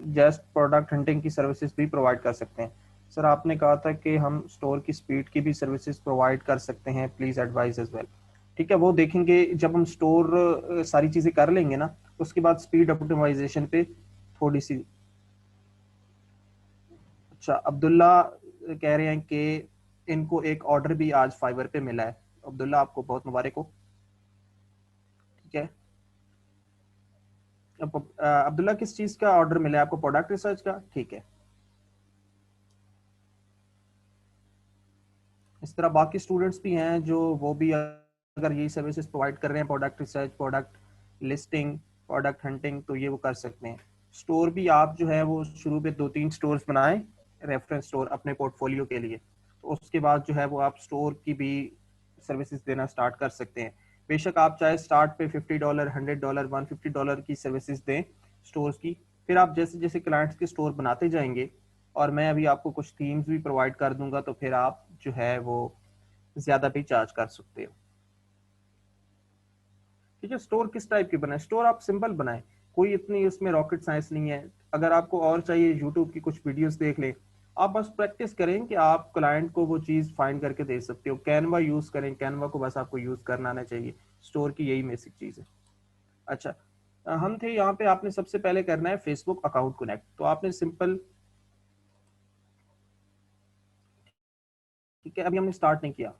Just product hunting की services भी provide कर सकते हैं। सर आपने कहा था कि हम स्टोर की स्पीड की भी सर्विसेज प्रोवाइड कर सकते हैं, प्लीज एडवाइस एज वेल। ठीक है, वो देखेंगे जब हम स्टोर सारी चीजें कर लेंगे ना, उसके बाद स्पीड ऑप्टिमाइजेशन पे थोड़ी सी। अच्छा, अब्दुल्ला कह रहे हैं कि इनको एक ऑर्डर भी आज फाइवर पे मिला है। अब्दुल्ला आपको बहुत मुबारक हो। ठीक है, अब्दुल्ला किस चीज का ऑर्डर मिला है आपको? प्रोडक्ट रिसर्च का, ठीक है। इस तरह बाकी स्टूडेंट्स भी हैं जो वो भी अगर यही सर्विसेज प्रोवाइड कर रहे हैं, product research, product listing, product hunting, तो ये वो कर सकते हैं। स्टोर भी आप जो है वो शुरू में 2-3 स्टोर्स बनाएं, रेफरेंस स्टोर अपने पोर्टफोलियो के लिए। तो उसके बाद जो है वो आप स्टोर की भी सर्विसेज देना स्टार्ट कर सकते हैं। बेशक आप चाहे स्टार्ट पे $50, $100, $150 की सर्विसेज दें स्टोर्स की। फिर आप जैसे जैसे क्लाइंट्स के स्टोर बनाते जाएंगे, और मैं अभी आपको कुछ थीम्स भी प्रोवाइड कर दूंगा, तो फिर आप जो है वो ज्यादा भी चार्ज कर सकते हो। ठीक है, स्टोर किस टाइप की बनाए? स्टोर आप सिंपल बनाए, कोई इतनी उसमें रॉकेट साइंस नहीं है। अगर आपको और चाहिए, यूट्यूब की कुछ वीडियोस देख लें। आप बस प्रैक्टिस करें कि आप क्लाइंट को वो चीज फाइंड करके दे सकते हो। कैनवा यूज करें, कैनवा को बस आपको यूज करना आना चाहिए। स्टोर की यही बेसिक चीज है। अच्छा, हम थे यहाँ पे, आपने सबसे पहले करना है फेसबुक अकाउंट कनेक्ट। तो आपने सिंपल, ठीक है, अभी हमने स्टार्ट नहीं किया।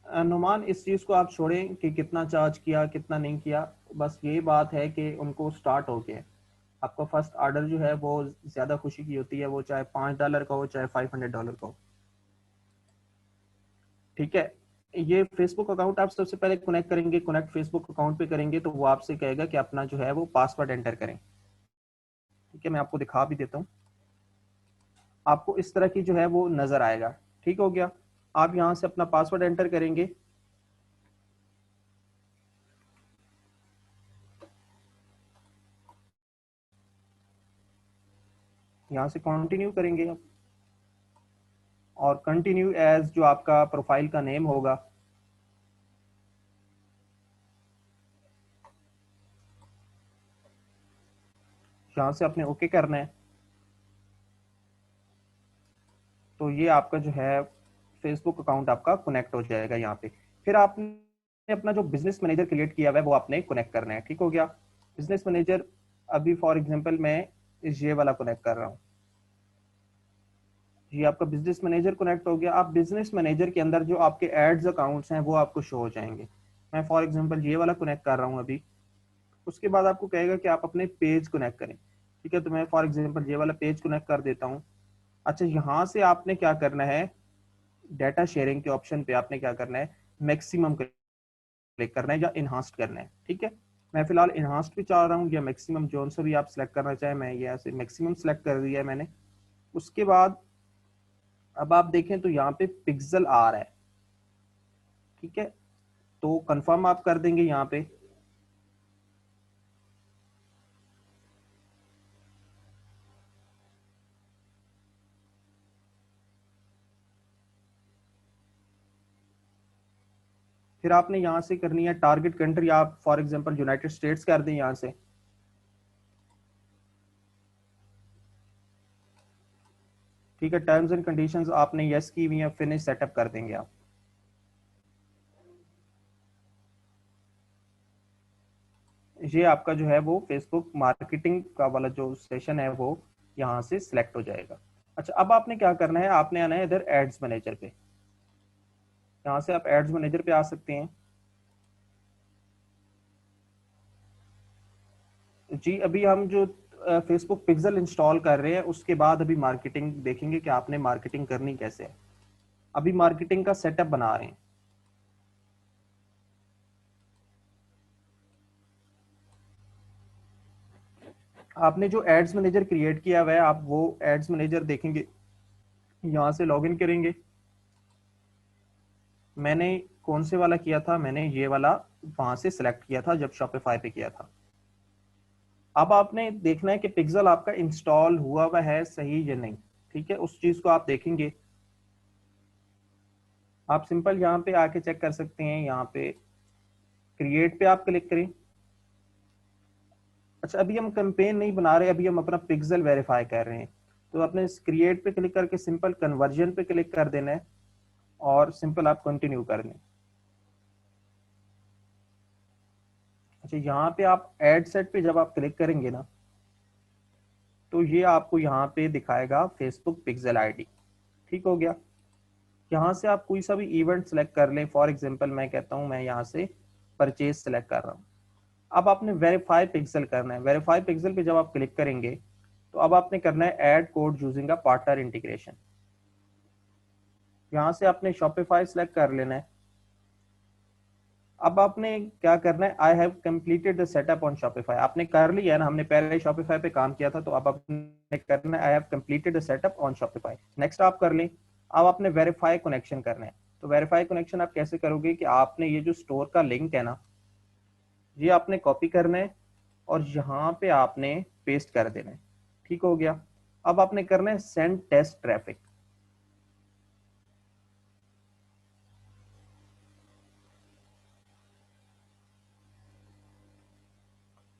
नुमान, इस चीज को आप छोड़ें कि कितना चार्ज किया कितना नहीं किया। बस ये बात है कि उनको स्टार्ट हो गया। आपका फर्स्ट ऑर्डर जो है वो ज्यादा खुशी की होती है, वो चाहे $5 का हो चाहे $500 का हो। ठीक है, ये फेसबुक अकाउंट आप सबसे पहले कनेक्ट करेंगे। कनेक्ट फेसबुक अकाउंट पे करेंगे तो वो आपसे कहेगा कि अपना जो है वो पासवर्ड एंटर करें। ठीक है, मैं आपको दिखा भी देता हूँ। आपको इस तरह की जो है वो नजर आएगा। ठीक हो गया, आप यहाँ से अपना पासवर्ड एंटर करेंगे। यहाँ से कंटिन्यू करेंगे आप, और कंटिन्यू एज जो आपका प्रोफाइल का नेम होगा। यहाँ से आपने ओके करना है। तो ये आपका जो है फेसबुक अकाउंट आपका कनेक्ट हो जाएगा यहाँ पे। फिर आपने अपना जो बिजनेस मैनेजर क्रिएट किया हुआ है वो आपने कनेक्ट करना है। ठीक हो गया, बिजनेस मैनेजर अभी फॉर एग्जांपल मैं ये वाला कनेक्ट कर रहा हूँ। ये आपका बिजनेस मैनेजर कनेक्ट हो गया। आप बिजनेस मैनेजर के अंदर जो आपके एड्स अकाउंट्स हैं वो आपको शो हो जाएंगे। मैं फॉर एग्जांपल ये वाला कनेक्ट कर रहा हूँ अभी। उसके बाद आपको कहेगा कि आप अपने पेज कनेक्ट करें। ठीक है, तो मैं फॉर एग्जांपल ये वाला पेज कनेक्ट कर देता हूँ। अच्छा, यहाँ से आपने क्या करना है, डाटा शेयरिंग के ऑप्शन पे आपने क्या करना है, मैक्सिमम क्लिक करना है या इनहांस्ड करना है। ठीक है, मैं फिलहाल इनहांस्ड भी चाह रहा हूँ, या मैक्सिमम, जोन से भी आप सिलेक्ट करना चाहें। मैं ये ऐसे मैक्सिमम सिलेक्ट कर दिया है मैंने। उसके बाद अब आप देखें तो यहाँ पे पिक्सल आ रहा है। ठीक है, तो कंफर्म आप कर देंगे यहाँ पे। फिर आपने यहाँ से करनी है टारगेट कंट्री, आप फॉर एग्जांपल यूनाइटेड स्टेट्स कर दें यहाँ से। ठीक है, टर्म्स एंड कंडीशंस आपने यस की हुई है, फिनिश सेटअप कर देंगे आप। ये आपका जो है वो फेसबुक मार्केटिंग का वाला जो सेशन है वो यहाँ से सिलेक्ट हो जाएगा। अच्छा, अब आपने क्या करना है, आपने आना है इधर एड्स मैनेजर पे। यहाँ से आप एड्स मैनेजर पे आ सकते हैं। जी, अभी हम जो फेसबुक पिक्सल इंस्टॉल कर रहे हैं उसके बाद अभी मार्केटिंग देखेंगे कि आपने मार्केटिंग करनी कैसे है। अभी मार्केटिंग का सेटअप बना रहे हैं। आपने जो एड्स मैनेजर क्रिएट किया हुआ है, आप वो एड्स मैनेजर देखेंगे, यहाँ से लॉगिन करेंगे। मैंने कौन से वाला किया था, मैंने ये वाला वहां से सिलेक्ट किया था जब शॉपिफाई पे किया था। अब आपने देखना है कि पिक्सल आपका इंस्टॉल हुआ हुआ है सही या नहीं। ठीक है, उस चीज को आप देखेंगे। आप सिंपल यहाँ पे आके चेक कर सकते हैं। यहाँ पे क्रिएट पे आप क्लिक करें। अच्छा, अच्छा, अभी हम कैंपेन नहीं बना रहे, अभी हम अपना पिक्सल वेरीफाई कर रहे हैं। तो आपने इस क्रिएट पे क्लिक करके सिंपल कन्वर्जन पे क्लिक कर देना है और सिंपल आप कंटिन्यू कर दें। अच्छा, यहाँ पे आप एड सेट पे जब आप क्लिक करेंगे ना, तो ये आपको यहाँ पे दिखाएगा फेसबुक पिक्सल आईडी। ठीक हो गया। यहाँ से आप कोई सा भी इवेंट सेलेक्ट कर लें। फॉर एग्जांपल मैं कहता हूँ, मैं यहाँ से परचेज सेलेक्ट कर रहा हूँ। अब आपने वेरीफाई पिक्सल करना है। वेरीफाई पिक्सल पे जब आप क्लिक करेंगे तो अब आपने करना है add code using a partner integration. यहाँ से आपने शॉपिफाई सेलेक्ट कर लेना है। अब आपने क्या करना है, I have completed the setup on Shopify. आपने कर लिया है ना, हमने पहले शॉपिफाई पे काम किया था, तो अब आपने करना है I have completed the setup on Shopify. Next आप कर लें। अब आपने वेरीफाई कनेक्शन करना है। तो वेरीफाई कनेक्शन आप कैसे करोगे कि आपने ये जो स्टोर का लिंक है ना, ये आपने कॉपी करना है और यहाँ पे आपने पेस्ट कर देना है। ठीक हो गया। अब आपने करना है सेंड टेस्ट ट्रैफिक।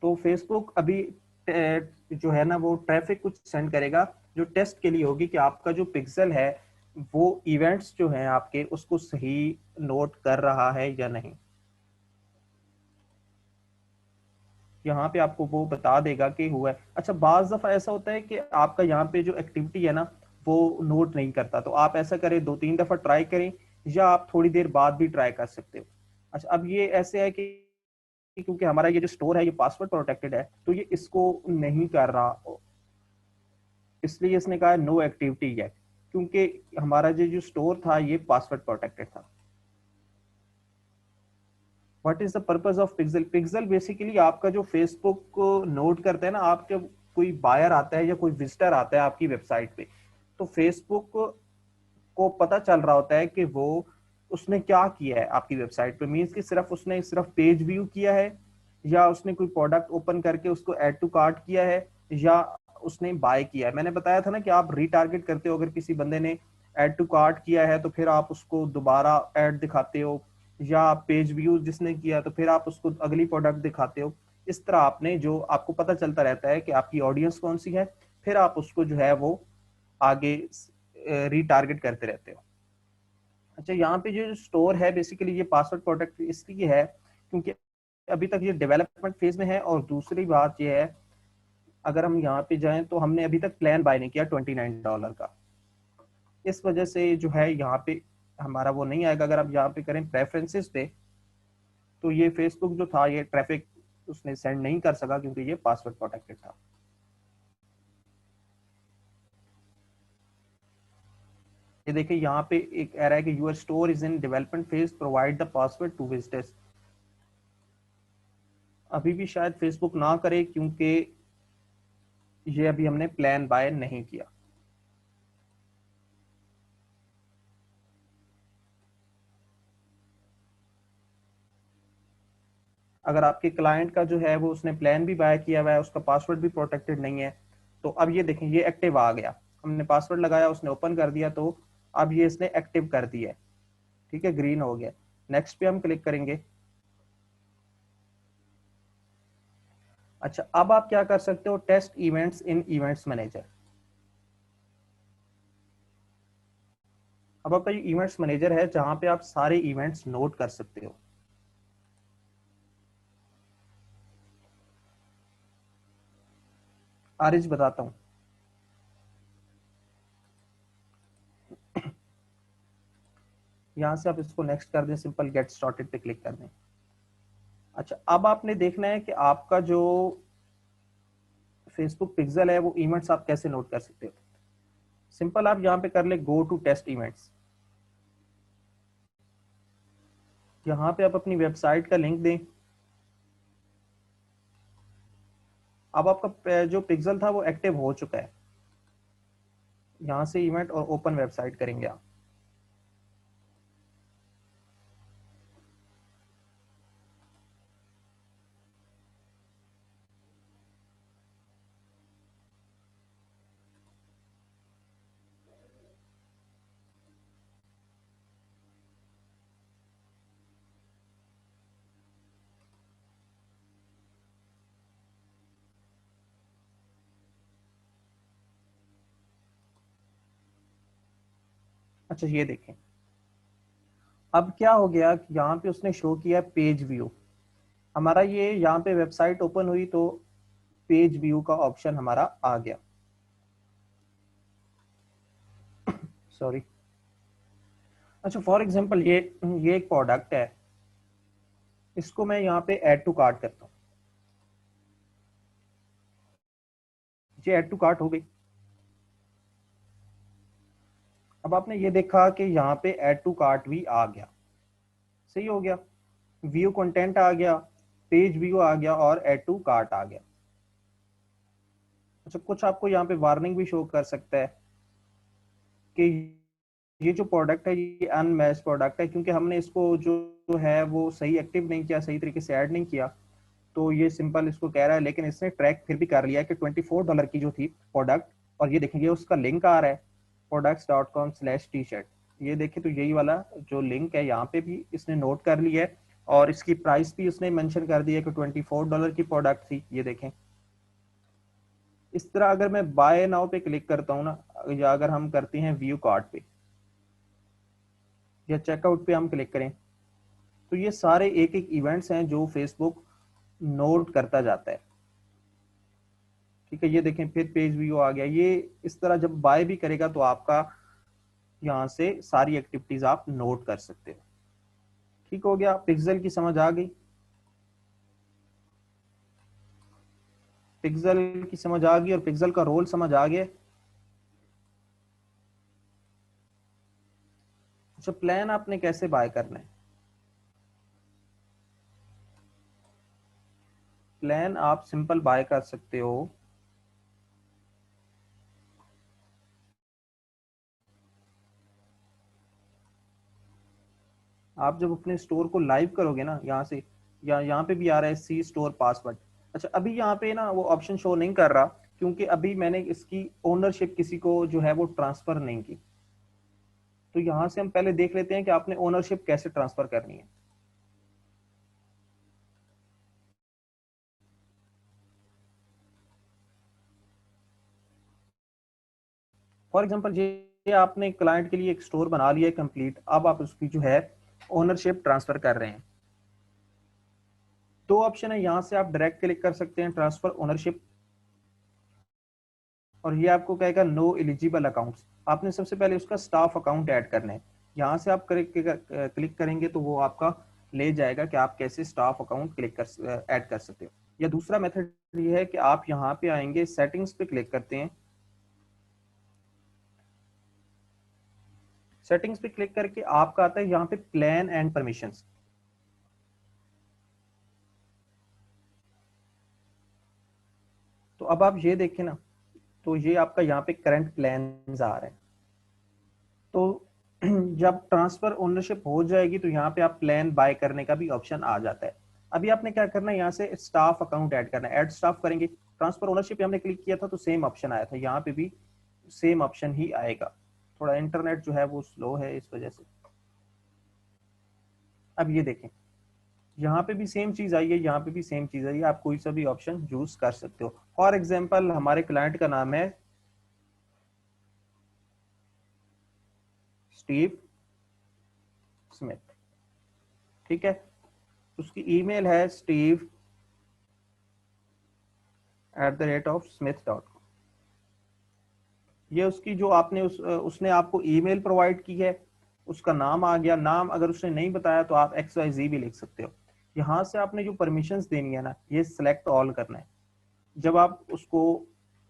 तो फेसबुक अभी जो है ना वो ट्रैफिक कुछ सेंड करेगा जो टेस्ट के लिए होगी कि आपका जो पिक्सल है वो इवेंट्स जो हैं आपके उसको सही नोट कर रहा है या नहीं। यहाँ पे आपको वो बता देगा कि हुआ है। अच्छा, बाज दफा ऐसा होता है कि आपका यहाँ पे जो एक्टिविटी है ना वो नोट नहीं करता, तो आप ऐसा करें, 2-3 दफा ट्राई करें या आप थोड़ी देर बाद भी ट्राई कर सकते हो। अच्छा, अब ये ऐसे है कि क्योंकि हमारा ये जो स्टोर है ये पासवर्ड प्रोटेक्टेड है, तो ये इसको नहीं कर रहा, इसलिए इसने कहा नो एक्टिविटी है, क्योंकि हमारा जो स्टोर था ये पासवर्ड प्रोटेक्टेड था। What is the purpose of pixel? Pixel basically आपका जो फेसबुक को नोट करता है ना, आपके कोई बायर आता है या कोई विजिटर आता है आपकी वेबसाइट पे, तो फेसबुक को पता चल रहा होता है कि वो उसने क्या किया है आपकी वेबसाइट पे। मीन्स कि सिर्फ पेज व्यू किया है, या उसने कोई प्रोडक्ट ओपन करके उसको ऐड टू कार्ट किया है, या उसने बाय किया है। मैंने बताया था ना कि आप रीटारगेट करते हो, अगर किसी बंदे ने ऐड टू कार्ट किया है तो फिर आप उसको दोबारा ऐड दिखाते हो, या पेज व्यू जिसने किया तो फिर आप उसको अगली प्रोडक्ट दिखाते हो। इस तरह आपने जो आपको पता चलता रहता है कि आपकी ऑडियंस कौन सी है, फिर आप उसको जो है वो आगे रीटारगेट करते रहते हो। अच्छा, यहाँ पे जो स्टोर है बेसिकली ये पासवर्ड प्रोटेक्ट इसलिए है क्योंकि अभी तक ये डेवलपमेंट फेज में है, और दूसरी बात ये है, अगर हम यहाँ पे जाएं तो हमने अभी तक प्लान बाय नहीं किया $29 का। इस वजह से जो है यहाँ पे हमारा वो नहीं आएगा। अगर आप यहाँ पे करें प्रेफरेंसेस पे, तो ये फेसबुक जो था ये ट्रैफिक उसने सेंड नहीं कर सका क्योंकि ये पासवर्ड प्रोटेक्टेड था। ये देखिए यहाँ पे एक एरर है कि your store is in development phase, provide the password to visitors. अभी भी शायद फेसबुक ना करे क्योंकि ये अभी हमने प्लान बाय नहीं किया। अगर आपके क्लाइंट का जो है वो उसने प्लान भी बाय किया हुआ है, उसका पासवर्ड भी प्रोटेक्टेड नहीं है, तो अब ये देखें ये एक्टिव आ गया। हमने पासवर्ड लगाया, उसने ओपन कर दिया, तो अब ये इसने एक्टिव कर दिया है। ठीक है, ग्रीन हो गया। नेक्स्ट पे हम क्लिक करेंगे। अच्छा, अब आप क्या कर सकते हो, test events in events manager. अब आपका ये इवेंट्स मैनेजर है जहां पे आप सारे इवेंट्स नोट कर सकते हो। आरिज बताता हूँ। यहां से आप इसको नेक्स्ट कर दें, सिंपल गेट स्टार्टेड पे क्लिक कर दें। अच्छा, अब आपने देखना है कि आपका जो फेसबुक पिक्सल है वो इवेंट्स आप कैसे नोट कर सकते हो। सिंपल आप यहाँ पे कर ले गो टू टेस्ट इवेंट्स। यहाँ पे आप अपनी वेबसाइट का लिंक दें। अब आपका जो पिक्सल था वो एक्टिव हो चुका है। यहाँ से इवेंट और ओपन वेबसाइट करेंगे आप। अच्छा ये देखें, अब क्या हो गया कि यहाँ पे उसने शो किया पेज व्यू। हमारा ये यहाँ पे वेबसाइट ओपन हुई तो पेज व्यू का ऑप्शन हमारा आ गया। सॉरी। अच्छा फॉर एग्जांपल ये एक प्रोडक्ट है, इसको मैं यहाँ पे ऐड टू कार्ट करता हूँ। ये ऐड टू कार्ट हो गई। अब आपने ये देखा कि यहाँ पे ऐड टू कार्ट भी आ गया, सही हो गया। व्यू कंटेंट आ गया, पेज व्यू आ गया और ऐड टू कार्ट आ गया। अच्छा कुछ आपको यहाँ पे वार्निंग भी शो कर सकता है कि ये जो प्रोडक्ट है ये अनमैच प्रोडक्ट है, क्योंकि हमने इसको जो है वो सही एक्टिव नहीं किया, सही तरीके से ऐड नहीं किया। तो ये सिंपल इसको कह रहा है, लेकिन इसने ट्रैक फिर भी कर लिया कि $24 की जो थी प्रोडक्ट, और ये देखेंगे उसका लिंक आ रहा है products.com/t-shirt। ये देखें तो यही वाला जो लिंक है यहाँ पे भी इसने नोट कर लिया है, और इसकी प्राइस भी उसने मेंशन कर दी है कि $24 की प्रोडक्ट थी। ये देखें, इस तरह अगर मैं बाय नाउ पे क्लिक करता हूँ ना, या अगर हम करते हैं व्यू कार्ट पे या चेकआउट पे हम क्लिक करें, तो ये सारे एक एक इवेंट्स हैं जो फेसबुक नोट करता जाता है। ठीक है, ये देखें फिर पेज व्यू आ गया। ये इस तरह जब बाय भी करेगा तो आपका यहाँ से सारी एक्टिविटीज आप नोट कर सकते हो। ठीक हो गया, पिक्सल की समझ आ गई, पिक्सल की समझ आ गई और पिक्सल का रोल समझ आ गया। अच्छा प्लान आपने कैसे बाय करना है? प्लान आप सिंपल बाय कर सकते हो। आप जब अपने स्टोर को लाइव करोगे ना यहाँ से, या यहाँ पे भी आ रहा है सी स्टोर पासवर्ड। अच्छा अभी यहाँ पे ना वो ऑप्शन शो नहीं कर रहा, क्योंकि अभी मैंने इसकी ओनरशिप किसी को जो है वो ट्रांसफर नहीं की। तो यहाँ से हम पहले देख लेते हैं कि आपने ओनरशिप कैसे ट्रांसफर करनी है। फॉर एग्जाम्पल ये आपने क्लाइंट के लिए एक स्टोर बना लिया है कंप्लीट, अब आप उसकी जो है ओनरशिप ट्रांसफर कर रहे हैं। दो ऑप्शन है, यहाँ से आप डायरेक्ट क्लिक कर सकते हैं ट्रांसफर ओनरशिप, और ये आपको कहेगा नो एलिजिबल अकाउंट्स। आपने सबसे पहले उसका स्टाफ अकाउंट ऐड करना है। यहाँ से आप क्लिक करेंगे तो वो आपका ले जाएगा कि आप कैसे स्टाफ अकाउंट क्लिक कर ऐड कर सकते हो। या दूसरा मेथड ये है कि आप यहाँ पे आएंगे, सेटिंग्स पे क्लिक करते हैं। सेटिंग्स पे क्लिक करके आपका आता है यहाँ पे प्लान एंड परमिशंस। तो अब आप ये देखें ना, तो ये आपका यहाँ पे करंट प्लान आ रहे हैं। तो जब ट्रांसफर ओनरशिप हो जाएगी तो यहाँ पे आप प्लान बाय करने का भी ऑप्शन आ जाता है। अभी आपने क्या करना है, यहाँ से स्टाफ अकाउंट ऐड करना है, ऐड स्टाफ करेंगे। ट्रांसफर ओनरशिप पे हमने क्लिक किया था तो सेम ऑप्शन आया था, यहाँ पे भी सेम ऑप्शन ही आएगा। थोड़ा इंटरनेट जो है वो स्लो है इस वजह से। अब ये देखें, यहाँ पे भी सेम चीज आई है, यहाँ पे भी सेम चीज आई है। आप कोई सा भी ऑप्शन यूज कर सकते हो। फॉर एग्जाम्पल हमारे क्लाइंट का नाम है स्टीव स्मिथ। ठीक है, उसकी ईमेल है steve@smith.com। ये उसकी जो आपने उसने आपको ईमेल प्रोवाइड की है, उसका नाम आ गया। नाम अगर उसने नहीं बताया तो आप XYZ भी लिख सकते हो। यहाँ से आपने जो परमिशंस देनी है ना, ये सिलेक्ट ऑल करना है जब आप उसको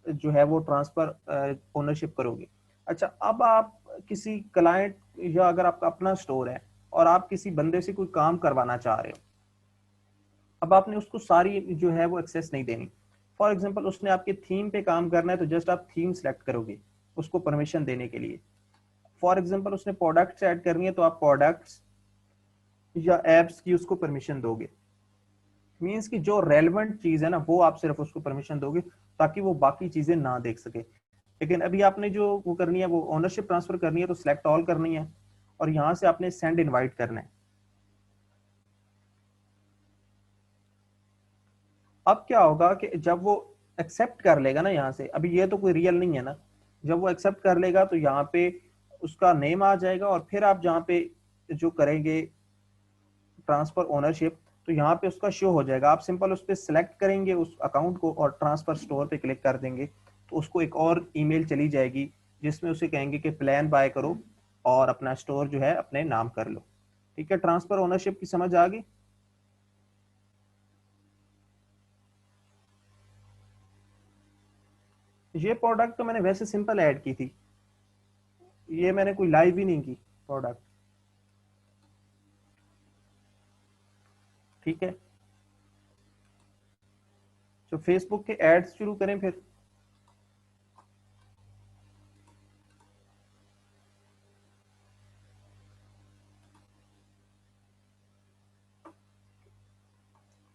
जो है वो ट्रांसफर ओनरशिप करोगे। अच्छा अब आप किसी क्लाइंट, या अगर आपका अपना स्टोर है और आप किसी बंदे से कोई काम करवाना चाह रहे हो, अब आपने उसको सारी जो है वो एक्सेस नहीं देनी। फॉर एग्जांपल उसने आपके थीम पे काम करना है तो जस्ट आप थीम सेलेक्ट करोगे उसको परमिशन देने के लिए। फॉर एग्जांपल उसने प्रोडक्ट्स ऐड करनी है तो आप प्रोडक्ट्स या एप्स की उसको परमिशन दोगे। मींस कि जो रेलेवेंट चीज है ना वो आप सिर्फ उसको परमिशन दोगे, ताकि वो बाकी चीजें ना देख सके। लेकिन अभी आपने जो वो करनी है, वो ओनरशिप ट्रांसफर करनी है तो सिलेक्ट ऑल करनी है, और यहाँ से आपने सेंड इनवाइट करना है। अब क्या होगा कि जब वो एक्सेप्ट कर लेगा ना, यहाँ से, अभी ये तो कोई रियल नहीं है ना, जब वो एक्सेप्ट कर लेगा तो यहाँ पे उसका नेम आ जाएगा, और फिर आप जहाँ पे जो करेंगे ट्रांसफर ओनरशिप, तो यहाँ पे उसका शो हो जाएगा। आप सिंपल उस पर सिलेक्ट करेंगे उस अकाउंट को और ट्रांसफर स्टोर पे क्लिक कर देंगे, तो उसको एक और ईमेल चली जाएगी जिसमें उसे कहेंगे कि प्लान बाय करो और अपना स्टोर जो है अपने नाम कर लो। ठीक है, ट्रांसफर ओनरशिप की समझ आ गई। ये प्रोडक्ट तो मैंने वैसे सिंपल ऐड की थी, ये मैंने कोई लाइव ही नहीं की प्रोडक्ट। ठीक है, तो फेसबुक के एड्स शुरू करें फिर।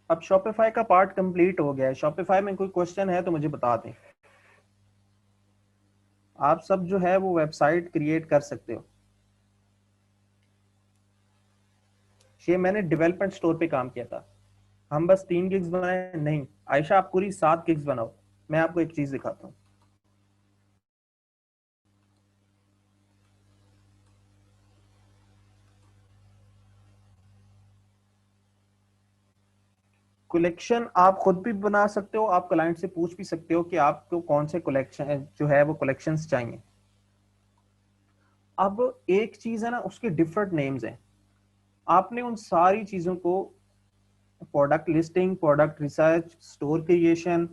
अब शॉपिफाई का पार्ट कंप्लीट हो गया है। शॉपिफाई में कोई क्वेश्चन है तो मुझे बता दें। आप सब जो है वो वेबसाइट क्रिएट कर सकते हो। ये मैंने डेवलपमेंट स्टोर पे काम किया था। हम बस 3 गिग्स बनाए नहीं, आयशा आप पूरी 7 गिग्स बनाओ। मैं आपको एक चीज दिखाता हूँ। कलेक्शन आप खुद भी बना सकते हो, आप क्लाइंट से पूछ भी सकते हो कि आपको कौन से कलेक्शन जो है वो कलेक्शंस चाहिए। अब एक चीज है ना, उसके डिफरेंट नेम्स हैं। आपने उन सारी चीजों को product listing, product research, store creation,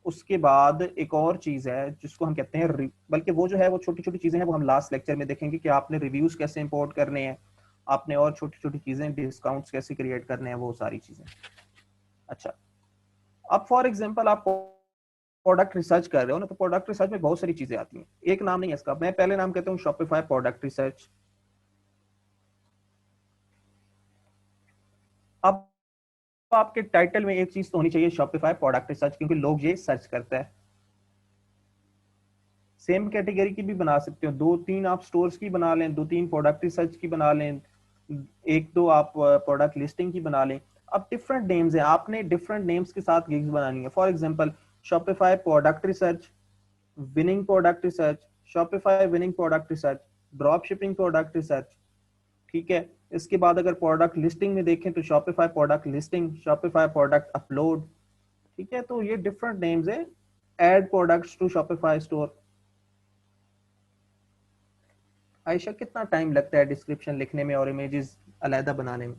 उसके बाद एक और चीज है जिसको हम कहते हैं बल्कि वो जो है वो छोटी छोटी चीजें हैं, वो हम लास्ट लेक्चर में देखेंगे कि आपने रिव्यूज कैसे इंपोर्ट करने हैं, आपने और छोटी छोटी चीजें डिस्काउंट्स कैसे क्रिएट करने हैं, वो सारी चीजें। अच्छा, अब फॉर एग्जांपल आप प्रोडक्ट रिसर्च कर रहे हो ना, तो प्रोडक्ट रिसर्च में बहुत सारी चीजें आती हैं। एक नाम नहीं है इसका, मैं पहले नाम कहता हूँ शॉपिफाई प्रोडक्ट रिसर्च। अब आपके टाइटल में एक चीज तो होनी चाहिए शॉपिफाई प्रोडक्ट रिसर्च, क्योंकि लोग ये सर्च करते हैं। सेम कैटेगरी की भी बना सकते हो, 2-3 आप स्टोर्स की बना लें, 2-3 प्रोडक्ट रिसर्च की बना लें, 1-2 आप प्रोडक्ट लिस्टिंग की बना लें। अब डिफरेंट नेम्स हैं, आपने डिफरेंट नेम्स के साथ गिग्स बनानी है। For example Shopify product research, winning product research, Shopify winning product research, drop shipping product research. ठीक है, इसके बाद अगर प्रोडक्ट लिस्टिंग में देखें तो Shopify product listing, Shopify product upload. ठीक है, तो ये डिफरेंट नेम्स है। Add products to Shopify store. Ayesha कितना टाइम लगता है डिस्क्रिप्शन लिखने में और इमेजेस अलहदा बनाने में?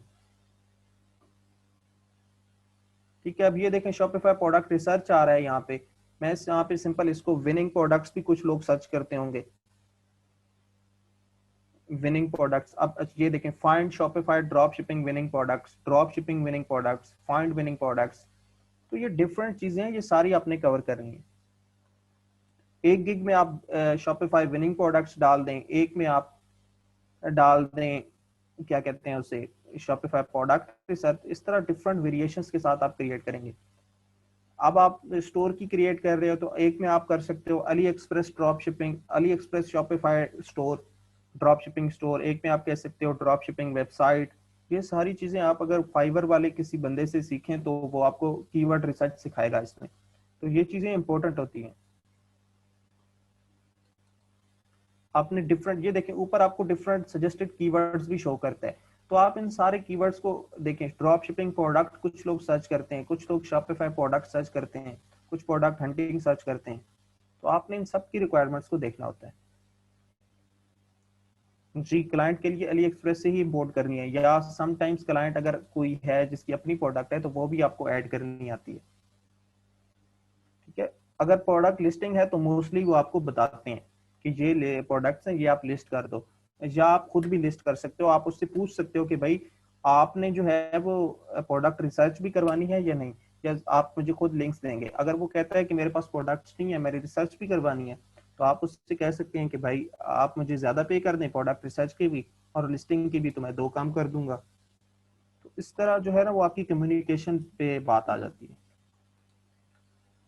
ठीक है, अब ये देखें शॉपिफाई प्रोडक्ट रिसर्च आ रहा है यहाँ पे। मैं यहाँ पे सिंपल इसको विनिंग प्रोडक्ट्स भी कुछ लोग सर्च करते होंगे, विनिंग प्रोडक्ट्स। अब ये देखें find Shopify drop shipping winning products, drop shipping winning products, find winning products. तो ये डिफरेंट चीजें हैं, ये सारी आपने कवर करनी है। एक गिग में आप शॉपिफाई विनिंग प्रोडक्ट्स डाल दें, एक में आप डाल दें क्या कहते हैं उसे शॉपिफाई प्रोडक्ट रिसर्च। इस तरह डिफरेंट वेरिएशंस के साथ आप क्रिएट करेंगे। अब आप स्टोर की क्रिएट कर रहे हो तो एक में आप कर सकते हो Ali express drop shipping, Ali express Shopify store drop shipping store. एक में आप कह सकते हो ड्रॉप शिपिंग वेबसाइट। ये सारी चीजें आप अगर फाइवर वाले किसी बंदे से सीखें तो वो आपको कीवर्ड रिसर्च सिखाएगा इसमें। तो ये चीजें इंपॉर्टेंट होती हैं। आपने डिफरेंट, ये देखें ऊपर आपको डिफरेंट सजेस्टेड कीवर्ड्स भी शो करता है। तो आप इन सारे कीवर्ड्स को देखें। ड्रॉप शिपिंग प्रोडक्ट कुछ लोग सर्च करते हैं, कुछ लोग शॉपिफाई प्रोडक्ट सर्च करते हैं, कुछ प्रोडक्ट हंटिंग सर्च करते हैं। तो आपने इन सब की रिक्वायरमेंट्स को देखना होता है। जी, क्लाइंट के लिए अली एक्सप्रेस से ही इंपोर्ट करनी है, या समटाइम्स क्लाइंट अगर कोई है जिसकी अपनी प्रोडक्ट है तो वो भी आपको ऐड करनी आती है। ठीक है, अगर प्रोडक्ट लिस्टिंग है तो मोस्टली वो आपको बताते हैं कि ये प्रोडक्ट्स हैं, ये आप लिस्ट कर दो। या आप खुद भी लिस्ट कर सकते हो, आप उससे पूछ सकते हो कि भाई आपने जो है वो प्रोडक्ट रिसर्च भी करवानी है या नहीं, या आप मुझे खुद लिंक्स देंगे। अगर वो कहता है कि मेरे पास प्रोडक्ट्स नहीं है, मेरी रिसर्च भी करवानी है, तो आप उससे कह सकते हैं कि भाई आप मुझे ज्यादा पे कर दें प्रोडक्ट रिसर्च की भी और लिस्टिंग की भी, तो मैं 2 काम कर दूंगा। तो इस तरह जो है ना वो आपकी कम्युनिकेशन पे बात आ जाती है।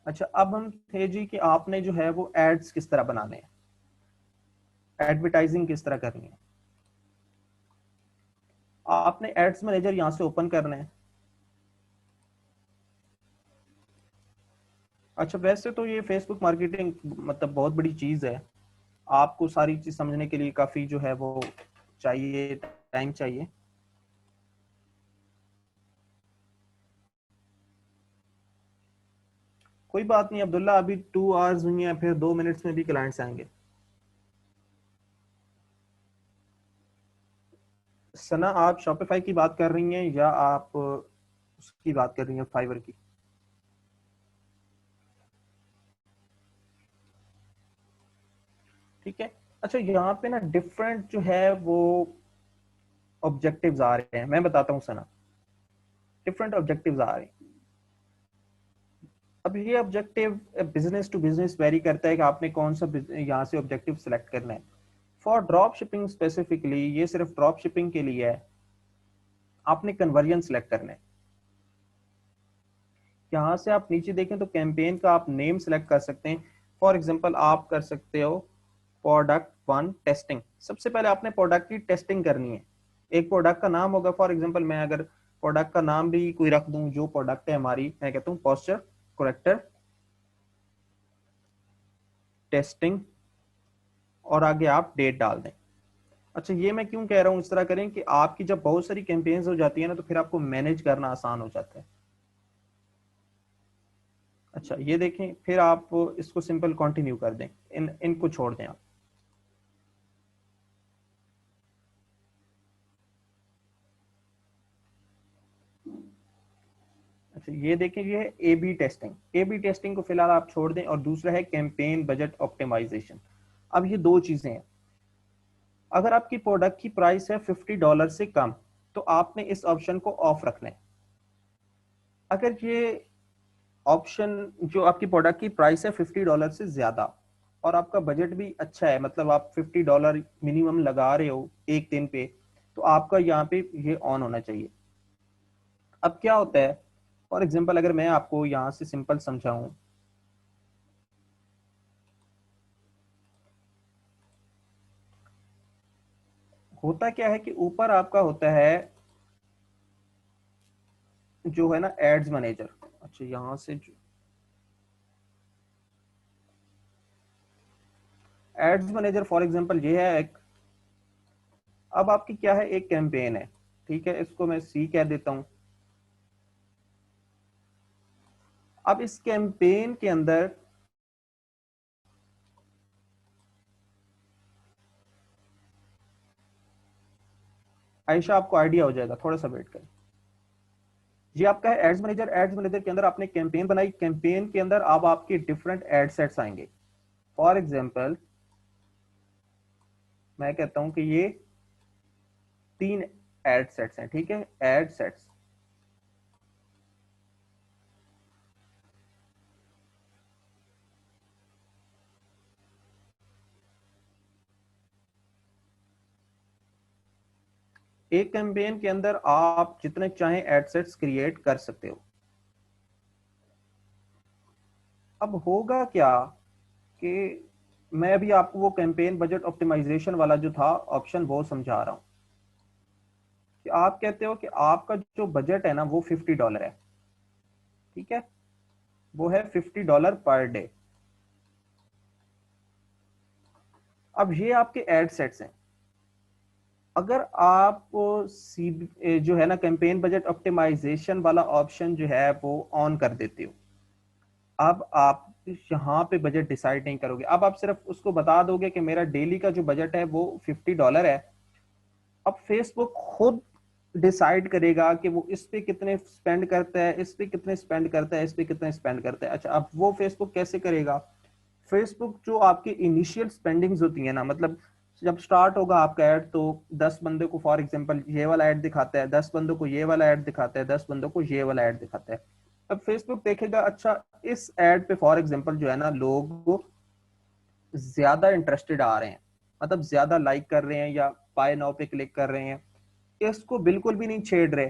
अच्छा, अब हम थे जी कि आपने जो है वो एड्स किस तरह बनाने हैं, एडवर्टाइजिंग किस तरह करनी है। आपने एड्स मैनेजर यहां से ओपन करना है। अच्छा, वैसे तो ये फेसबुक मार्केटिंग मतलब बहुत बड़ी चीज है। आपको सारी चीज समझने के लिए काफी जो है वो चाहिए, टाइम चाहिए। कोई बात नहीं अब्दुल्ला, अभी 2 आवर्स हुई हैं, फिर 2 मिनट्स में भी क्लाइंट्स आएंगे। सना, आप शॉपिफाई की बात कर रही हैं या आप उसकी बात कर रही हैं, फाइवर की? ठीक है। अच्छा, यहाँ पे ना डिफरेंट जो है वो ऑब्जेक्टिव्स आ रहे हैं, मैं बताता हूँ सना। डिफरेंट ऑब्जेक्टिव्स आ रहे हैं। अब ये objective business to business vary करता है कि आपने कौन सा यहाँ से ऑब्जेक्टिव सिलेक्ट करना है। फॉर ड्रॉप शिपिंग स्पेसिफिकली, ये सिर्फ ड्रॉप शिपिंग के लिए है, आपने कन्वर्जन सिलेक्ट करना है। यहाँ से आप नीचे देखें तो कैंपेन का आप नेम सेलेक्ट कर सकते हैं। फॉर एग्जांपल आप कर सकते हो प्रोडक्ट वन टेस्टिंग। सबसे पहले आपने प्रोडक्ट की टेस्टिंग करनी है। एक प्रोडक्ट का नाम होगा, फॉर एग्जांपल मैं अगर प्रोडक्ट का नाम भी कोई रख दूं, जो प्रोडक्ट है हमारी, मैं कहता हूँ पोस्चर करेक्टर टेस्टिंग, और आगे आप डेट डाल दें। अच्छा, ये मैं क्यों कह रहा हूँ इस तरह करें कि आपकी जब बहुत सारी कैंपेन्स हो जाती है ना, तो फिर आपको मैनेज करना आसान हो जाता है। अच्छा, ये देखें, फिर आप इसको सिंपल कंटिन्यू कर दें, इनको छोड़ दें आप। अच्छा, ये देखें, ये है A B testing. A B testing को फिलहाल आप छोड़ दें, और दूसरा है कैंपेन बजट ऑप्टिमाइजेशन। अब ये दो चीजें हैं। अगर आपकी प्रोडक्ट की प्राइस है $50 से कम, तो आपने इस ऑप्शन को ऑफ रखना है। अगर ये ऑप्शन, जो आपकी प्रोडक्ट की प्राइस है $50 से ज्यादा, और आपका बजट भी अच्छा है, मतलब आप $50 मिनिमम लगा रहे हो एक दिन पे, तो आपका यहाँ पे ये ऑन होना चाहिए। अब क्या होता है, फॉर एग्जाम्पल अगर मैं आपको यहाँ से सिंपल समझाऊं, होता क्या है कि ऊपर आपका होता है जो है ना एड्स मैनेजर। अच्छा, यहाँ से एड्स मैनेजर फॉर एग्जांपल ये है एक। अब आपकी क्या है, एक कैंपेन है, ठीक है, इसको मैं सी कह देता हूं। अब इस कैंपेन के अंदर आयशा आपको आइडिया हो जाएगा, थोड़ा सा वेट करें। ये आपका है एड्स मैनेजर। एड्स मैनेजर के अंदर आपने कैंपेन बनाई, कैंपेन के अंदर अब आपके डिफरेंट एड सेट्स आएंगे। फॉर एग्जांपल मैं कहता हूं कि ये 3 एड सेट्स हैं, ठीक है, एड सेट्स। एक कैंपेन के अंदर आप जितने चाहें एड सेट्स क्रिएट कर सकते हो। अब होगा क्या कि मैं अभी आपको वो कैंपेन बजट ऑप्टिमाइजेशन वाला जो था ऑप्शन, वो समझा रहा हूं कि आप कहते हो कि आपका जो बजट है ना वो $50 है, ठीक है, वो है $50 पर डे। अब ये आपके एड सेट्स हैं। अगर आप जो है ना कैंपेन बजट ऑप्टिमाइजेशन वाला ऑप्शन जो है वो ऑन कर देते हो, अब आप यहाँ पे बजट डिसाइड नहीं करोगे, अब आप सिर्फ उसको बता दोगे कि मेरा डेली का जो बजट है वो $50 है। अब फेसबुक खुद डिसाइड करेगा कि वो इस पे कितने स्पेंड करता है, इस पे कितने स्पेंड करता है, इस पे कितने स्पेंड करता है। अच्छा, अब वो फेसबुक कैसे करेगा? फेसबुक जो आपकी इनिशियल स्पेंडिंग्स होती है ना, मतलब जब स्टार्ट होगा आपका ऐड, तो 10 बंदे को फॉर एग्जांपल ये वाला ऐड दिखाता है, 10 बंदों को ये वाला ऐड दिखाता है, 10 बंदों को ये वाला ऐड दिखाता है। अब फेसबुक देखेगा, अच्छा इस ऐड पे फॉर एग्जांपल जो है ना लोग ज्यादा इंटरेस्टेड आ रहे हैं, मतलब ज्यादा लाइक कर रहे हैं या बाय नाउ पे क्लिक कर रहे हैं, इसको बिल्कुल भी नहीं छेड़ रहे,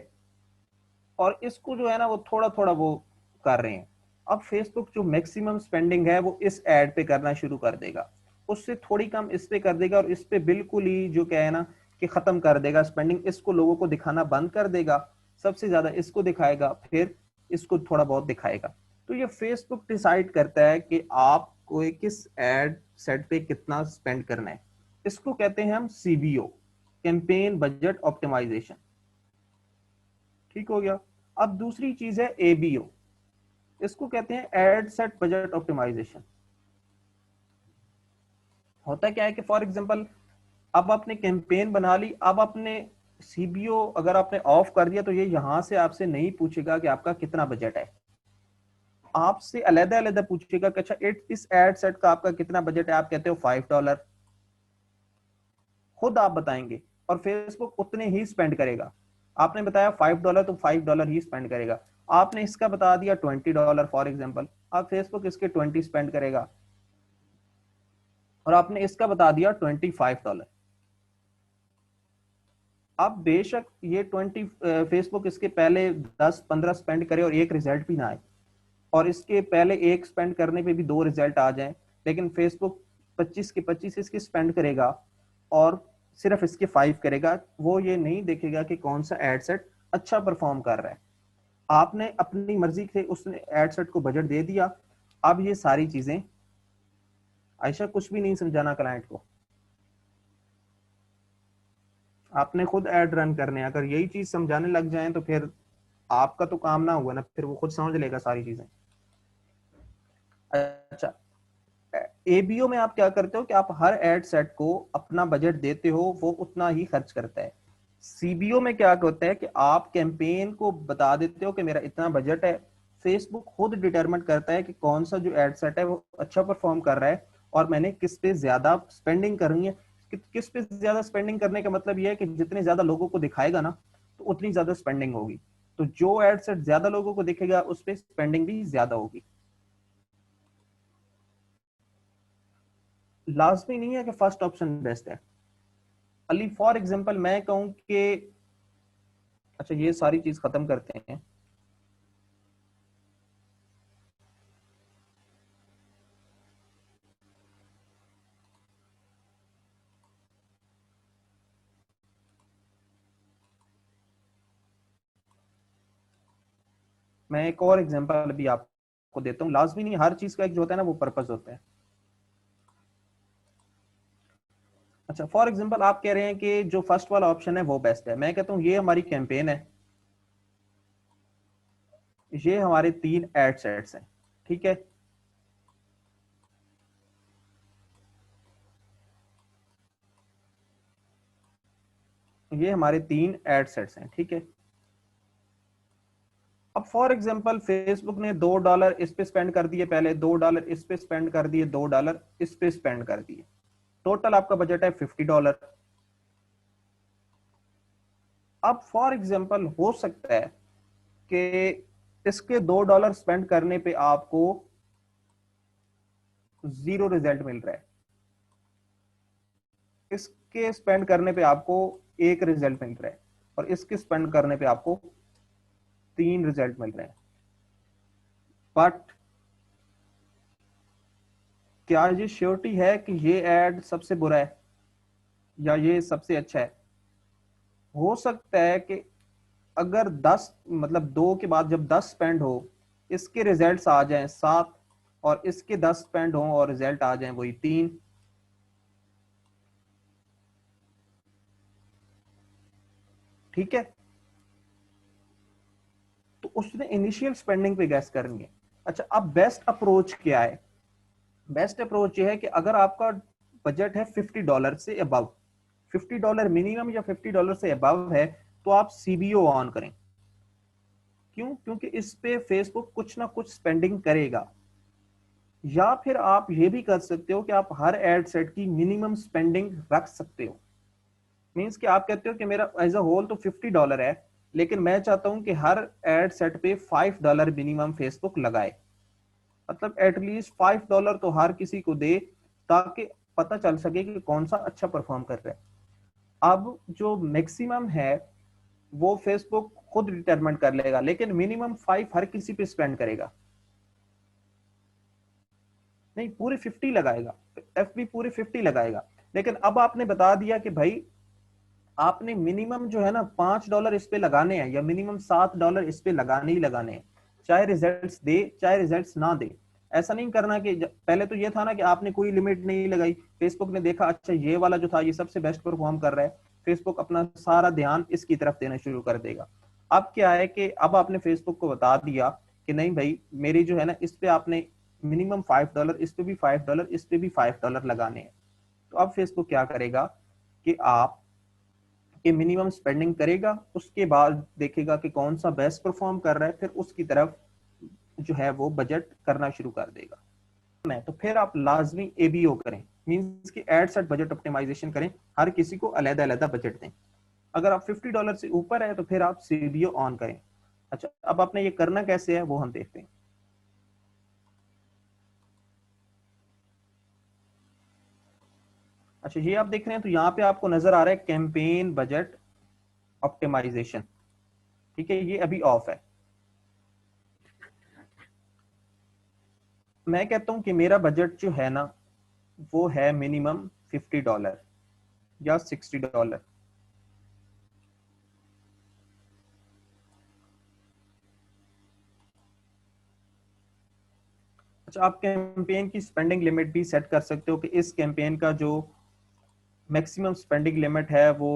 और इसको जो है ना वो थोड़ा थोड़ा वो कर रहे हैं। अब फेसबुक जो मैक्सिमम स्पेंडिंग है वो इस एड पे करना शुरू कर देगा, उससे थोड़ी कम इस पे कर देगा, और इस पे बिल्कुल ही जो क्या है ना कि खत्म कर देगा स्पेंडिंग, इसको लोगों को दिखाना बंद कर देगा। सबसे ज्यादा इसको दिखाएगा, फिर इसको थोड़ा बहुत दिखाएगा। तो ये फेसबुक डिसाइड करता है कि आप कोई किस एड सेट पे कितना स्पेंड करना है, इसको कहते हैं हम सीबीओ, कैंपेन बजट ऑप्टिमाइजेशन। ठीक हो गया। अब दूसरी चीज है एबीओ, इसको कहते हैं एड सेट बजट ऑप्टिमाइजेशन। होता क्या है कि फॉर एग्जांपल अब आपने कैंपेन बना ली, अब आपने सीबीओ अगर आपने ऑफ कर दिया तो ये यहां से आपसे नहीं पूछेगा कि आपका कितना बजट है, आपसे अलग अलग पूछेगा कि अच्छा इस एड सेट का आपका कितना बजट है, आप कहते हो $5, खुद आप बताएंगे और फेसबुक उतने ही स्पेंड करेगा। आपने बताया $5 तो $5 ही स्पेंड करेगा। आपने इसका बता दिया $20 फॉर एग्जांपल, अब फेसबुक इसके 20 स्पेंड करेगा। और आपने इसका बता दिया $25। अब बेशक ये 20 फेसबुक इसके पहले 10-15 स्पेंड करे और एक रिजल्ट भी ना आए, और इसके पहले एक स्पेंड करने पे भी 2 रिजल्ट आ जाएं, लेकिन फेसबुक 25 के 25 इसके स्पेंड करेगा और सिर्फ इसके 5 करेगा। वो ये नहीं देखेगा कि कौन सा एड सेट अच्छा परफॉर्म कर रहा है। आपने अपनी मर्जी से उसने एड सेट को बजट दे दिया। अब ये सारी चीजें, आयशा कुछ भी नहीं समझाना क्लाइंट को, आपने खुद ऐड रन करने, अगर यही चीज समझाने लग जाएं तो फिर आपका तो काम ना हुआ ना, फिर वो खुद समझ लेगा सारी चीजें। अच्छा, एबीओ में आप क्या करते हो कि आप हर एड सेट को अपना बजट देते हो, वो उतना ही खर्च करता है। सीबीओ में क्या होता है कि आप कैंपेन को बता देते हो कि मेरा इतना बजट है, फेसबुक खुद डिटरमिन करता है कि कौन सा जो एड सेट है वो अच्छा परफॉर्म कर रहा है और मैंने किस पे ज्यादा स्पेंडिंग करनी है। किस पे ज्यादा स्पेंडिंग करने का मतलब ये है कि जितने ज्यादा लोगों को दिखाएगा ना तो उतनी ज्यादा स्पेंडिंग होगी, तो जो एड सेट ज्यादा लोगों को दिखेगा उस पर स्पेंडिंग भी ज्यादा होगी। लाजमी नहीं है कि फर्स्ट ऑप्शन बेस्ट है। अली फॉर एग्जांपल मैं कहूं कि अच्छा ये सारी चीज खत्म करते हैं। मैं एक और एग्जांपल अभी आपको देता हूँ, लाजमी नहीं, हर चीज का एक जो होता है ना वो पर्पस होता है। अच्छा फॉर एग्जांपल आप कह रहे हैं कि जो फर्स्ट वाला ऑप्शन है वो बेस्ट है, मैं कहता हूँ ये हमारी कैंपेन है, ये हमारे 3 एड सेट्स हैं, ठीक है। ये हमारे 3 एड सेट्स हैं, ठीक है। अब फॉर एग्जांपल फेसबुक ने $2 इस पे स्पेंड कर दिए, पहले $2 इस पे स्पेंड कर दिए, $2 इस पे स्पेंड कर दिए, टोटल आपका बजट है $50। अब फॉर एग्जांपल हो सकता है कि इसके $2 स्पेंड करने पे आपको 0 रिजल्ट मिल रहा है, इसके स्पेंड करने पे आपको 1 रिजल्ट मिल रहा है, और इसके स्पेंड करने पे आपको 3 रिजल्ट मिल रहे हैं। बट क्या ये श्योरिटी है कि ये एड सबसे बुरा है या ये सबसे अच्छा है? हो सकता है कि अगर 10 मतलब 2 के बाद जब 10 स्पेंड हो, इसके रिजल्ट्स आ जाएं 7, और इसके 10 स्पेंड हो और रिजल्ट आ जाएं वही 3। ठीक है, तो उसने इनिशियल स्पेंडिंग पे गैस करनी है। अच्छा अब बेस्ट अप्रोच क्या है? बेस्ट अप्रोच ये है कि अगर आपका बजट है $50 से अबव, $50 मिनिमम या $50 से अबव है, तो आप सीबीओ ऑन करें। क्यों? क्योंकि इस पे फेसबुक कुछ ना कुछ स्पेंडिंग करेगा। या फिर आप ये भी कर सकते हो कि आप हर एड सेट की मिनिमम स्पेंडिंग रख सकते हो। मींस कि आप कहते हो कि मेरा एज अ होल तो $50 है, लेकिन मैं चाहता हूं कि हर एड सेट पे $5 मिनिमम फेसबुक लगाए, मतलब एटलीस्ट $5 तो हर किसी को दे, ताकि पता चल सके कि कौन सा अच्छा परफॉर्म कर रहा है। अब जो मैक्सिमम है वो फेसबुक खुद डिटरमिन कर लेगा, लेकिन मिनिमम 5 हर किसी पे स्पेंड करेगा, नहीं पूरे 50 लगाएगा, एफबी पूरे 50 लगाएगा। लेकिन अब आपने बता दिया कि भाई आपने मिनिमम जो है ना $5 इस पे लगाने हैं, या मिनिमम $7 इस पे लगाने ही लगाने हैं, चाहे रिजल्ट्स दे चाहे रिजल्ट्स ना दे। ऐसा नहीं करना कि पहले तो ये था ना कि आपने कोई लिमिट नहीं लगाई, फेसबुक ने देखा अच्छा ये वाला जो था ये सबसे बेस्ट परफॉर्म कर रहा है, फेसबुक अपना सारा ध्यान इसकी तरफ देना शुरू कर देगा। अब क्या है कि अब आपने फेसबुक को बता दिया कि नहीं भाई मेरी जो है ना इस पे आपने मिनिमम $5, इस पे भी $5, इस पे भी $5 लगाने हैं। तो अब फेसबुक क्या करेगा कि आप कि मिनिमम स्पेंडिंग करेगा, उसके बाद देखेगा कि कौन सा बेस्ट परफॉर्म कर रहा है, फिर उसकी तरफ जो है वो बजट करना शुरू कर देगा। मैं तो फिर आप लाजमी एबीओ करें, मींस कि एड सेट बजट ऑप्टिमाइजेशन करें, हर किसी को अलग अलग बजट दें। अगर आप $50 से ऊपर है तो फिर आप सीबीओ ऑन करें। अच्छा, अब आपने ये करना कैसे है वो हम देखते हैं। अच्छा, ये आप देख रहे हैं तो यहाँ पे आपको नजर आ रहा है कैंपेन बजट ऑप्टिमाइजेशन। ठीक है, ये अभी ऑफ है। मैं कहता हूं कि मेरा बजट जो है ना वो है मिनिमम $50 या $60। अच्छा, आप कैंपेन की स्पेंडिंग लिमिट भी सेट कर सकते हो कि इस कैंपेन का जो मैक्सिमम स्पेंडिंग लिमिट है वो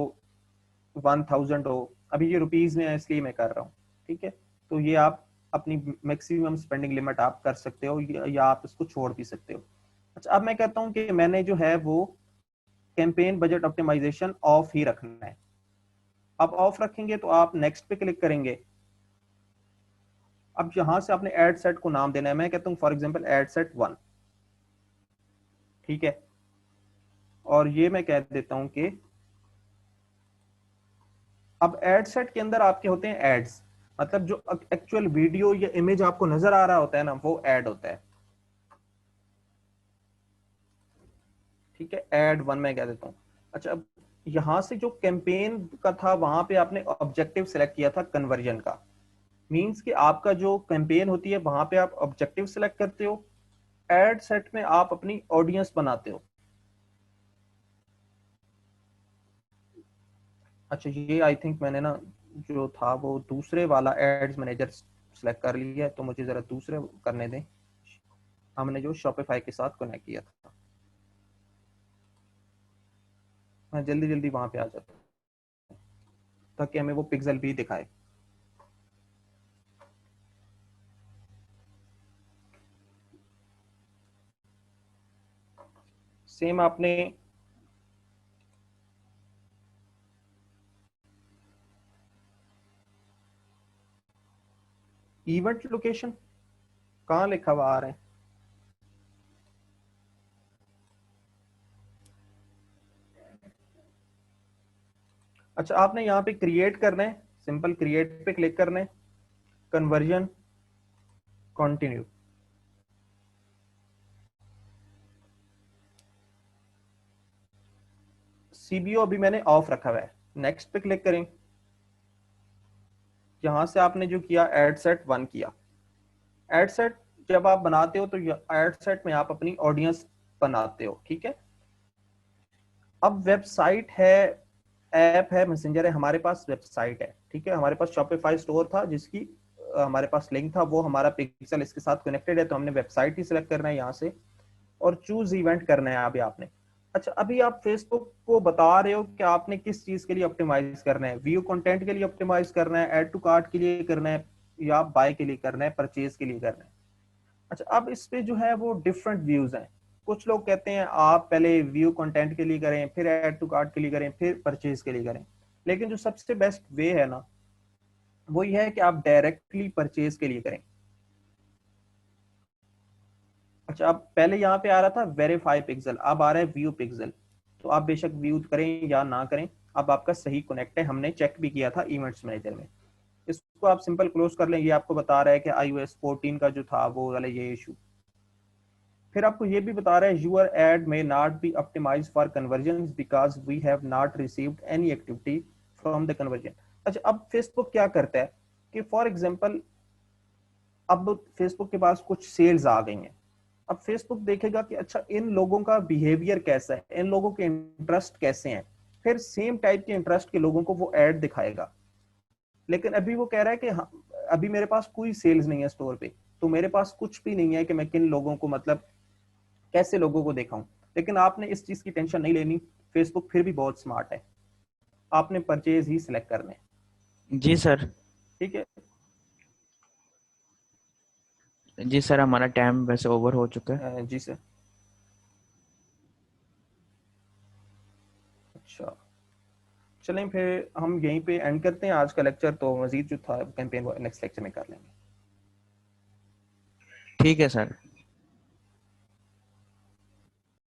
1000 हो। अभी ये रुपीज में है इसलिए मैं कर रहा हूँ। ठीक है, तो ये आप अपनी मैक्सिमम स्पेंडिंग लिमिट आप कर सकते हो या आप इसको छोड़ भी सकते हो। अच्छा, अब मैं कहता हूँ कि मैंने जो है वो कैंपेन बजट ऑप्टिमाइजेशन ऑफ ही रखना है। अब ऑफ रखेंगे तो आप नेक्स्ट पे क्लिक करेंगे। अब यहां से आपने एड सेट को नाम देना है। मैं कहता हूं फॉर एग्जांपल एड सेट 1। ठीक है, और ये मैं कह देता हूं कि अब एड सेट के अंदर आपके होते हैं एड्स, मतलब जो एक्चुअल वीडियो या इमेज आपको नजर आ रहा होता है ना वो एड होता है। ठीक है, एड 1 मैं कह देता हूं। अच्छा, अब यहां से जो कैंपेन का था वहां पे आपने ऑब्जेक्टिव सेलेक्ट किया था कन्वर्जन का। मींस कि आपका जो कैंपेन होती है वहां पे आप ऑब्जेक्टिव सेलेक्ट करते हो, एड सेट में आप अपनी ऑडियंस बनाते हो। अच्छा, ये आई थिंक मैंने ना जो था वो दूसरे वाला एड्स मैनेजर सेलेक्ट कर लिया है, तो मुझे जरा दूसरे करने दें। हमने जो शॉपिफाई के साथ कनेक्ट किया था, मैं जल्दी जल्दी वहां पे आ जाता हूँ ताकि हमें वो पिक्सल भी दिखाए। सेम आपने इवेंट लोकेशन कहाँ लिखा हुआ आ रहा है? अच्छा, आपने यहाँ पे क्रिएट करना है, सिंपल क्रिएट पे क्लिक करना है, कन्वर्जन कंटिन्यू। सीबीओ अभी मैंने ऑफ रखा हुआ है, नेक्स्ट पे क्लिक करें। यहां से आपने जो किया एड सेट 1 किया। एड सेट जब आप बनाते हो तो एड सेट में आप अपनी ऑडियंस बनाते हो। ठीक है, अब वेबसाइट है, ऐप है, मैसेंजर है, हमारे पास वेबसाइट है। ठीक है, हमारे पास शॉपिफाई स्टोर था जिसकी हमारे पास लिंक था, वो हमारा पिक्सल इसके साथ कनेक्टेड है, तो हमने वेबसाइट ही सिलेक्ट करना है यहाँ से और चूज इवेंट करना है अभी आपने। अच्छा, अभी आप फेसबुक को बता रहे हो कि आपने किस चीज के लिए ऑप्टिमाइज करना है, व्यू कंटेंट के लिए ऑप्टिमाइज करना है, ऐड टू कार्ट के लिए करना है, या बाय के लिए करना है, परचेज के लिए करना है। अच्छा, अब इस पे जो है वो डिफरेंट व्यूज हैं। कुछ लोग कहते हैं आप पहले व्यू कंटेंट के लिए करें, फिर ऐड टू कार्ट के लिए करें, फिर परचेज के लिए करें। लेकिन जो सबसे बेस्ट वे है ना वो ये है कि आप डायरेक्टली परचेज के लिए करें। अच्छा, अब पहले यहाँ पे आ रहा था वेरीफाई पिक्सल, अब आ रहा है व्यू पिक्सल। तो आप बेशक व्यू करें या ना करें, अब आपका सही कनेक्ट है, हमने चेक भी किया था इवेंट्स मैनेजर में। इसको आप सिंपल क्लोज कर लें। ये आपको बता रहा है कि iOS 14 का जो था वो वाला ये इशू। फिर आपको ये भी बता रहा है your ad may not be optimised for conversion because we have not received any activity from the conversion. अच्छा, अब फेसबुक क्या करता है कि फॉर एग्जांपल अब फेसबुक के पास कुछ सेल्स आ गई हैं। अब फेसबुक देखेगा कि अच्छा इन लोगों का बिहेवियर कैसा है, इन लोगों के इंटरेस्ट कैसे हैं, फिर सेम टाइप के इंटरेस्ट के लोगों को वो ऐड दिखाएगा। लेकिन अभी वो कह रहा है कि हाँ, अभी मेरे पास कोई सेल्स नहीं है स्टोर पे, तो मेरे पास कुछ भी नहीं है कि मैं किन लोगों को मतलब कैसे लोगों को दिखाऊं। लेकिन आपने इस चीज की टेंशन नहीं लेनी, फेसबुक फिर भी बहुत स्मार्ट है, आपने परचेज ही सिलेक्ट करने हैं। जी सर। ठीक है। जी सर, हमारा टाइम वैसे ओवर हो चुका है। जी सर। अच्छा, चलें फिर हम यहीं पे एंड करते हैं आज का लेक्चर, तो मजीद जो था कैंपेन नेक्स्ट लेक्चर में कर लेंगे। ठीक है सर।